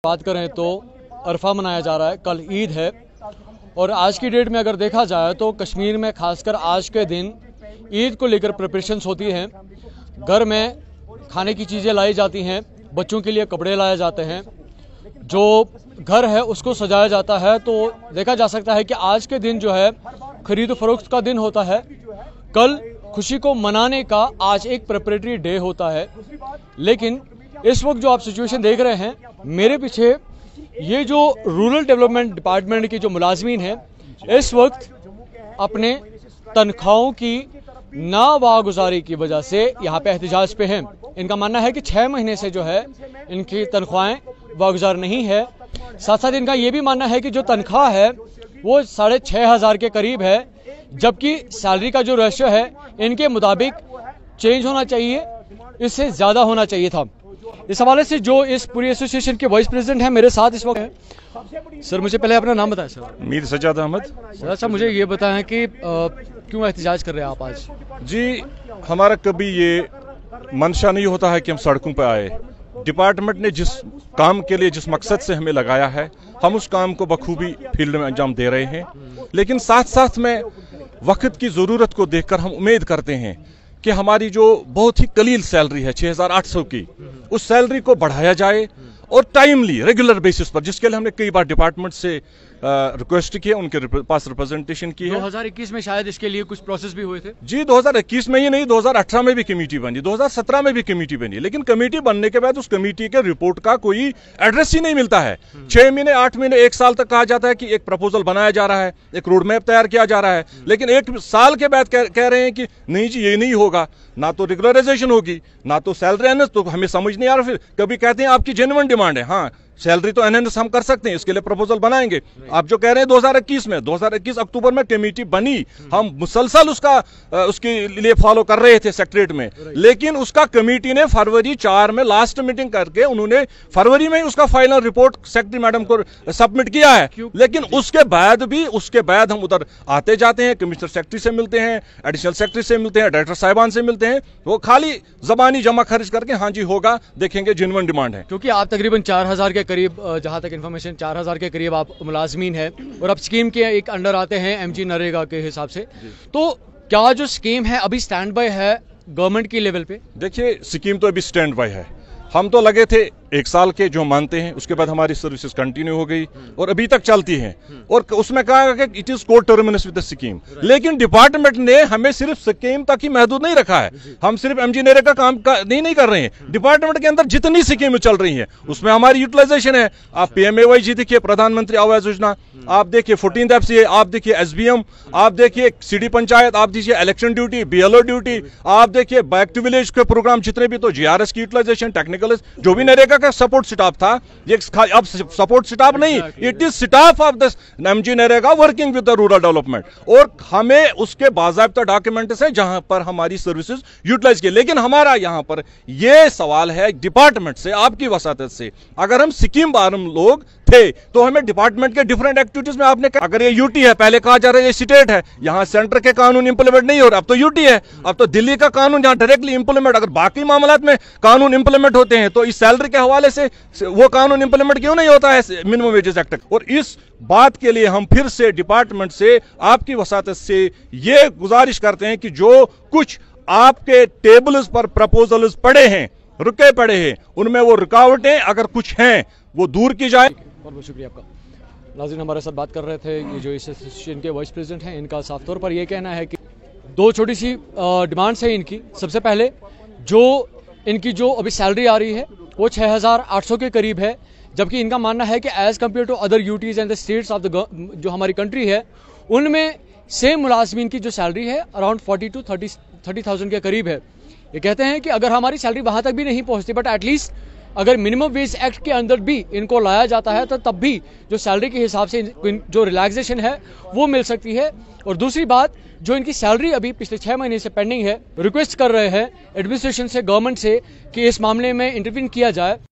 बात करें तो अरफा मनाया जा रहा है, कल ईद है और आज की डेट में अगर देखा जाए तो कश्मीर में खासकर आज के दिन ईद को लेकर प्रिपरेशंस होती हैं। घर में खाने की चीज़ें लाई जाती हैं, बच्चों के लिए कपड़े लाए जाते हैं, जो घर है उसको सजाया जाता है। तो देखा जा सकता है कि आज के दिन जो है खरीद फरोख्त का दिन होता है। कल खुशी को मनाने का आज एक प्रिपरेटरी डे होता है। लेकिन इस वक्त जो आप सिचुएशन देख रहे हैं मेरे पीछे, ये जो रूरल डेवलपमेंट डिपार्टमेंट की जो मुलाजमीन है इस वक्त अपने तनख्वाहों की नावागुजारी की वजह से यहाँ पे एहतजाज पे हैं। इनका मानना है कि 6 महीने से जो है इनकी तनख्वाहें वागुजार नहीं है। साथ साथ इनका ये भी मानना है कि जो तनख्वाह है वो 6,500 के करीब है, जबकि सैलरी का जो रेशियो है इनके मुताबिक चेंज होना चाहिए, इससे ज़्यादा होना चाहिए था। इस हवाले से जो इस पूरी एसोसिएशन के वाइस प्रेसिडेंट हैं मेरे साथ इस वक्त हैं। सर, मुझे पहले अपना नाम बताएं। सर, मीर सज्जाद अहमद। सर, अच्छा मुझे ये बताएं कि क्यों एहतजाज कर रहे हैं आप आज? जी, हमारा कभी ये मंशा नहीं होता है कि हम सड़कों पर आए। डिपार्टमेंट ने जिस काम के लिए, जिस मकसद से हमें लगाया है, हम उस काम को बखूबी फील्ड में अंजाम दे रहे हैं। लेकिन साथ साथ में वक्त की ज़रूरत को देखकर हम उम्मीद करते हैं कि हमारी जो बहुत ही कलील सैलरी है 6,800 की, उस सैलरी को बढ़ाया जाए और टाइमली रेगुलर बेसिस पर, जिसके लिए हमने कई बार डिपार्टमेंट से रिक्वेस्ट की है, उनके पास रिप्रेजेंटेशन की है। 2021 में शायद इसके लिए कुछ प्रोसेस भी हुए थे। जी, 2021 में ही नहीं, 2018 में भी कमेटी बनी, 2017 में भी कमेटी बनी। लेकिन कमेटी बनने के बाद उस कमेटी के रिपोर्ट का कोई एड्रेस ही नहीं मिलता है। 6 महीने, 8 महीने, 1 साल तक कहा जाता है कि एक प्रपोजल बनाया जा रहा है, एक रोड मैप तैयार किया जा रहा है। लेकिन 1 साल के बाद कह रहे हैं कि नहीं जी ये नहीं होगा, ना तो रेगुलराइजेशन होगी, ना तो सैलरी एनहांस। तो हमें समझ नहीं आ रहा। फिर कभी कहते हैं आपकी जेन्युइन डिमांड है, हाँ सैलरी तो एनहांस हम कर सकते हैं, इसके लिए प्रपोजल बनाएंगे। आप जो कह रहे हैं 2021 अक्टूबर में कमेटी बनी, हम मुसलसल उसके लिए फॉलो कर रहे थे सेक्रेटरीट में। लेकिन उसका कमेटी ने फरवरी 4 में लास्ट मीटिंग करके उन्होंने फरवरी में उसका फाइनल रिपोर्ट सेक्रेटरी मैडम को सबमिट किया है। लेकिन उसके बाद हम उधर आते जाते हैं, कमिश्नर सेक्रेटरी से मिलते हैं, एडिशनल सेक्रेटरी से मिलते हैं, डायरेक्टर साहिबान से मिलते हैं। वो खाली जबानी जमा खर्च करके हाँ जी होगा, देखेंगे जेन्युइन डिमांड है। क्योंकि आप तकरीबन 4,000 के करीब, जहां तक इन्फॉर्मेशन 4,000 के करीब आप मुलाजमीन हैं और आप स्कीम के एक अंडर आते हैं एमजी नरेगा के हिसाब से। तो क्या जो स्कीम है अभी स्टैंड बाय है गवर्नमेंट की लेवल पे? देखिए, स्कीम तो अभी स्टैंड बाय है। हम तो लगे थे 1 साल के, जो मानते हैं। उसके बाद हमारी सर्विसेज कंटिन्यू हो गई और अभी तक चलती हैं। और उसमें कहा कि इट इज को टर्मिनस विद द स्कीम। लेकिन डिपार्टमेंट ने हमें सिर्फ स्कीम तक ही महदूद नहीं रखा है। हम सिर्फ एमजी नरेगा का काम नहीं कर रहे हैं। डिपार्टमेंट के अंदर जितनी स्कीमें चल रही हैं उसमें हमारी यूटिलाइजेशन है। आप PMAY देखिए, प्रधानमंत्री आवास योजना, आप देखिए 14th FCA, आप देखिए SBM, आप देखिए सिटी पंचायत, आप देखिए इलेक्शन ड्यूटी, BLO ड्यूटी, आप देखिए बैक टू विलेज के प्रोग्राम जितने भी, तो GRS की यूटिलाइजेशन, टेक्निकल, जो भी नरेगा का सपोर्ट स्टाफ था, ये अब सपोर्ट स्टाफ नहीं, it is staff of the MG NREGA working with the rural development. और हमें उसके बाज़ाब्ता डॉक्यूमेंट्स है जहां पर हमारी सर्विसेज यूटिलाइज की। लेकिन हमारा यहां पर यह सवाल है डिपार्टमेंट से, आपकी वसातत से, अगर हम स्कीम बारम लोग थे तो हमें डिपार्टमेंट के डिफरेंट एक्टिविटीज में आपने, अगर ये यूटी है, पहले कहा जा रहा है ये स्टेट है, यहां सेंटर के कानून इंप्लीमेंट नहीं हो रहा, अब तो यूटी है, अब तो दिल्ली का कानून यहां डायरेक्टली इंप्लीमेंट। अगर बाकी मामलात में कानून इंप्लीमेंट होते हैं तो इस सैलरी के हवाले से वो कानून इंप्लीमेंट क्यों नहीं होता है, मिनिमम वेजेस एक्ट? और इस बात के लिए हम फिर से डिपार्टमेंट से, आपकी वसातत से ये गुजारिश करते हैं कि जो कुछ आपके टेबल्स पर प्रपोजल्स पड़े हैं, रुके पड़े हैं, उनमें वो रुकावटें अगर कुछ हैं वो दूर की जाए। बहुत बहुत शुक्रिया आपका। नाज़रीन, हमारे साथ बात कर रहे थे ये जो इस एसोसिएशन के वाइस प्रेसिडेंट हैं। इनका साफ तौर पर यह कहना है कि 2 छोटी सी डिमांड्स हैं इनकी। सबसे पहले जो इनकी जो अभी सैलरी आ रही है वो 6,800 के करीब है, जबकि इनका मानना है कि as compare to other UTs and the states of the जो हमारी कंट्री है, उनमें सेम मुलाजमीन की जो सैलरी है अराउंड 40 to 30,000 के करीब है। ये कहते हैं कि अगर हमारी सैलरी वहां तक भी नहीं पहुंचती, बट एटलीस्ट अगर मिनिमम वेज एक्ट के अंदर भी इनको लाया जाता है तो तब भी जो सैलरी के हिसाब से जो रिलैक्सेशन है वो मिल सकती है। और दूसरी बात, जो इनकी सैलरी अभी पिछले 6 महीने से पेंडिंग है, रिक्वेस्ट कर रहे हैं एडमिनिस्ट्रेशन से, गवर्नमेंट से, कि इस मामले में इंटरवीन किया जाए।